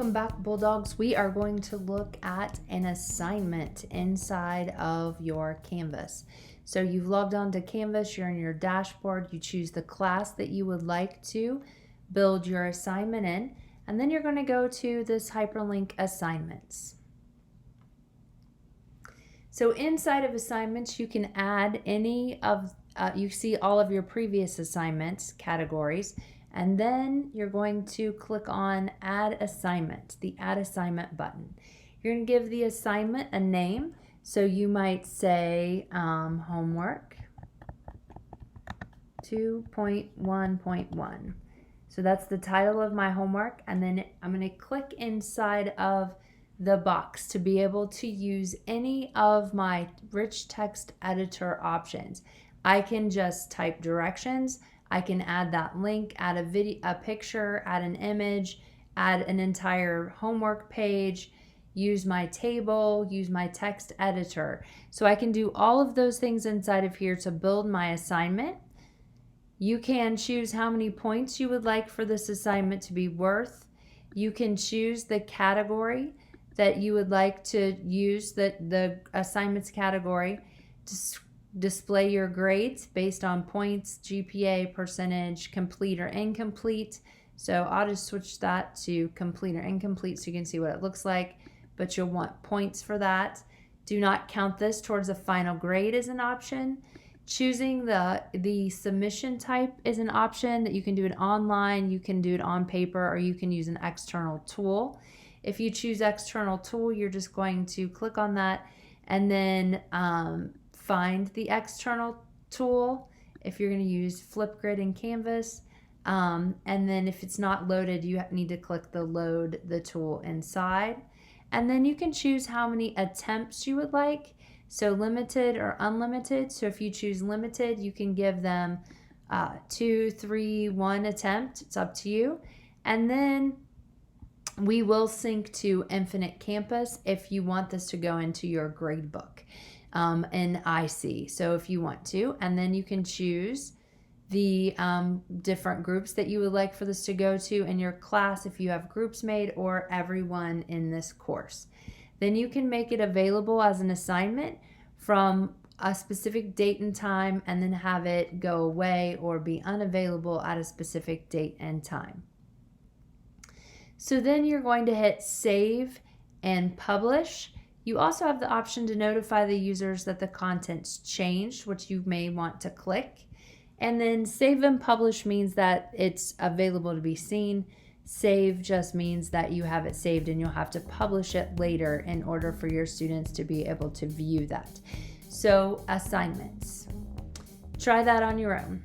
Welcome back, Bulldogs. We are going to look at an assignment inside of your Canvas. So you've logged on to Canvas, you're in your dashboard, you choose the class that you would like to build your assignment in, and then you're going to go to this hyperlink assignments. So inside of assignments, you can add any of, you see all of your previous assignments categories, and then you're going to click on Add Assignment, the Add Assignment button. You're going to give the assignment a name. So you might say Homework 2.1.1. So that's the title of my homework, and then I'm going to click inside of the box to be able to use any of my rich text editor options. I can just type directions. I can add that link, add a video, a picture, add an image, add an entire homework page, use my table, use my text editor. So I can do all of those things inside of here to build my assignment. You can choose how many points you would like for this assignment to be worth. You can choose the category that you would like to use, the assignments category, to display your grades based on points, GPA, percentage, complete or incomplete. So I'll just switch that to complete or incomplete so you can see what it looks like, but you'll want points for that. Do not count this towards a final grade as an option. Choosing the submission type is an option that you can do it online, you can do it on paper, or you can use an external tool. If you choose external tool, you're just going to click on that and then find the external tool if you're going to use Flipgrid in Canvas. And then if it's not loaded, you need to click the load the tool inside. And then you can choose how many attempts you would like. So limited or unlimited. So if you choose limited, you can give them 2, 3, 1 attempt. It's up to you. And then we will sync to Infinite Campus if you want this to go into your grade book in IC. So if you want to, and then you can choose the different groups that you would like for this to go to in your class if you have groups made, or everyone in this course. Then you can make it available as an assignment from a specific date and time, and then have it go away or be unavailable at a specific date and time. So then you're going to hit Save and Publish. You also have the option to notify the users that the content's changed, which you may want to click. And then Save and Publish means that it's available to be seen. Save just means that you have it saved and you'll have to publish it later in order for your students to be able to view that. So assignments. Try that on your own.